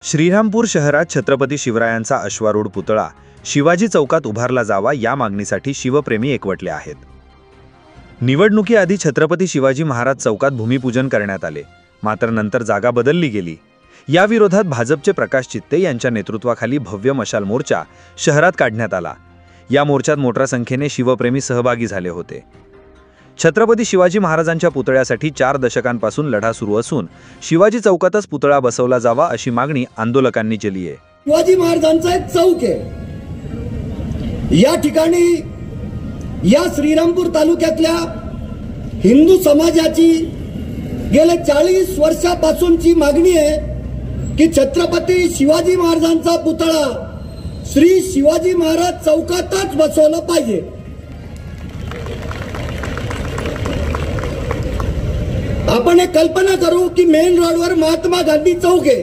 श्रीरामपूर शहरात छत्रपती शिवरायांचा अश्वारूढ पुतळा शिवाजी चौकात उभारला जावा या मागणीसाठी शिवप्रेमी एकवटले आहेत। निवडणुकीआधी छत्रपती शिवाजी महाराज चौकात भूमिपूजन करण्यात आले, मात्र नंतर जागा बदलली गेली। या विरोधात भाजपचे प्रकाश चित्ते यांच्या नेतृत्वाखाली भव्य मशाल मोर्चा शहरात काढण्यात आला। या मोर्चात मोठ्या संख्येने शिवप्रेमी सहभागी झाले होते। छत्रपती शिवाजी महाराजांच्या पुतळ्यासाठी 4 दशकांपासून लढा सुरू असून शिवाजी चौकातच पुतळा बसवला जावा अशी मागणी आंदोलकांनी केली आहे। शिवाजी महाराजांचा एक चौक आहे, या ठिकाणी या श्रीरामपूर तालुक्यातल्या हिंदू समाजाची गेल्या 40 वर्षापासूनची मागणी आहे की छत्रपती शिवाजी महाराजांचा पुतळा श्री शिवाजी महाराज चौकातच बसवला पाहिजे। आपण एक कल्पना करू की मेन रोडवर महात्मा गांधी चौक आहे,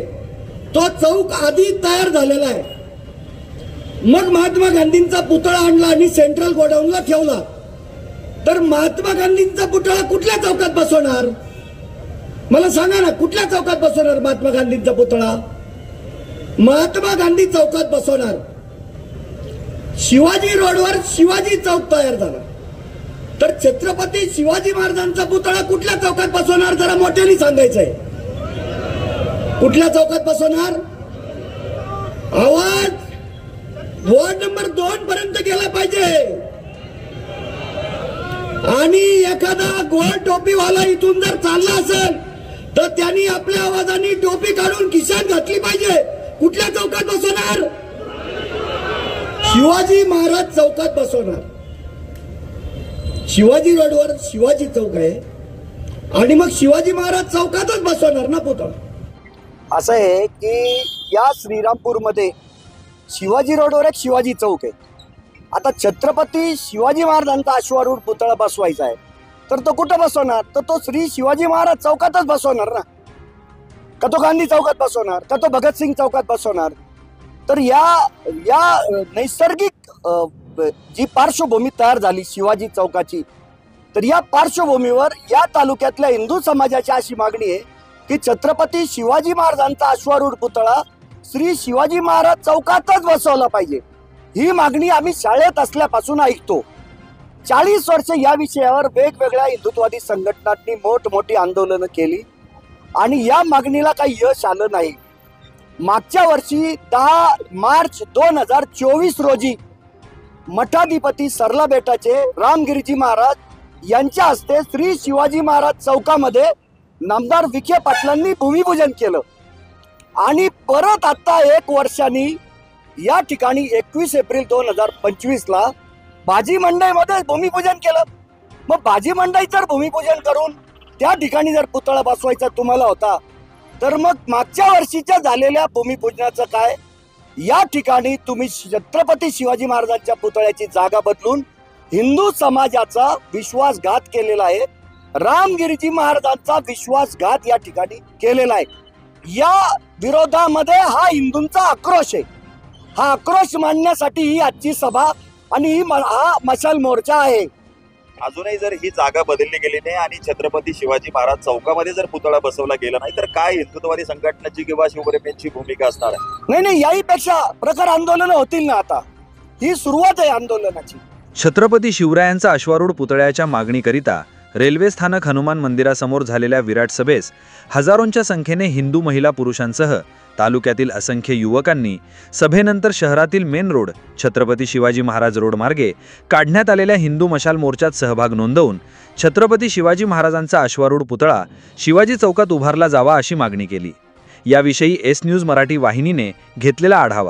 तो चौक आधी तयार झालेला आहे। मग महात्मा गांधींचा पुतळा आणला आणि सेंट्रल गोडाऊनला ठेवला, तर महात्मा गांधींचा पुतळा कुठल्या चौकात बसवणार? मला सांगा ना, कुठल्या चौकात बसवणार महात्मा गांधींचा पुतळा? महात्मा गांधी चौकात बसवणार। शिवाजी रोडवर शिवाजी चौक तयार झाला, तर छत्रपती शिवाजी महाराजांचा पुतळा कुठल्या चौकात बसवणार? जरा मोठ्याने सांगायचंय, कुठल्या चौकात बसवणार? आवाज वॉर्ड नंबर 2 पर्यंत गेला पाहिजे। आणि एखादा गोल टोपीवाला इथून जर चालला असेल तर त्यांनी आपल्या आवाजाने टोपी काढून खिशात घातली पाहिजे। कुठल्या चौकात बसवणार? शिवाजी महाराज चौकात बसवणार। शिवाजी रोडवर शिवाजी चौक आहे आणि मग शिवाजी महाराज चौकातच बसवणार ना पुतळा। असं आहे की या श्रीरामपूर मध्ये शिवाजी रोडवर एक शिवाजी चौक आहे। आता छत्रपती शिवाजी महाराजांचा अश्वारूढ पुतळा बसवायचा आहे, तर तो कुठं बसवणार? तर तो श्री शिवाजी महाराज चौकातच बसवणार ना। का तो गांधी चौकात बसवणार? का तो भगतसिंग चौकात बसवणार? तर या नैसर्गिक जी पार्श्वभूमी तयार झाली शिवाजी चौकाची, तर या पार्श्वभूमीवर या तालुक्यातल्या हिंदू समाजाची अशी मागणी आहे की छत्रपती शिवाजी महाराजांचा अश्वारूढ पुतळा श्री शिवाजी महाराज चौकातच बसवला पाहिजे। ही मागणी आम्ही शाळेत असल्यापासून ऐकतो। 40 वर्ष या विषयावर वेगवेगळ्या हिंदुत्ववादी संघटनांनी मोठमोठी आंदोलनं केली आणि या मागणीला काही यश आलं नाही। मागच्या वर्षी 10 मार्च 2024 रोजी मठाधिपती सरलाबेटाचे रामगिरीजी महाराज यांच्या हस्ते श्री शिवाजी महाराज चौकामध्ये नामदार विखे पाटलांनी भूमिपूजन केलं आणि परत आता 1 वर्षांनी या ठिकाणी 21 एप्रिल 2025 ला भाजी मंडईमध्ये भूमिपूजन केलं। मग भाजी मंडई जर भूमिपूजन करून त्या ठिकाणी जर पुतळा बसवायचा तुम्हाला होता, तर मग मागच्या वर्षीच्या झालेल्या भूमिपूजनाचं काय? या ठिकाणी तुम्ही छत्रपती शिवाजी महाराजांच्या पुतळ्याची जागा बदलून हिंदू समाजाचा विश्वासघात केलेला आहे, रामगिरीजी महाराजांचा विश्वासघात या ठिकाणी केलेला आहे। या विरोधामध्ये हा हिंदूंचा आक्रोश आहे। हा आक्रोश मांडण्यासाठी ही आजची सभा आणि हा मशाल मोर्चा आहे। अजूनही जर ही जागा बदलली गेली नाही आणि छत्रपती शिवाजी महाराज चौकामध्ये जर पुतळा बसवला गेला नाही, तर काय हिंदुत्ववादी संघटनेची किंवा शिवप्रेमींची भूमिका असणार आहे? नाही, याहीपेक्षा प्रखर आंदोलन होतील ना। आता ही सुरुवात आहे आंदोलनाची। छत्रपती शिवरायांचा अश्वारूढ पुतळ्याच्या मागणीकरिता रेल्वे स्थानक हनुमान मंदिरासमोर झालेल्या विराट सभेस हजारोंच्या संख्येने हिंदू महिला पुरुषांसह तालुक्यातील असंख्य युवकांनी सभेनंतर शहरातील main road Chhatrapati Shivaji Maharaj road मार्गे काढण्यात आलेल्या हिंदू मशाल मोर्चात सहभाग नोंदवून छत्रपती शिवाजी महाराजांचा अश्वारूढ पुतळा शिवाजी चौकात उभारला जावा अशी मागणी केली। याविषयी एस न्यूज मराठी वाहिनीने घेतलेला आढावा।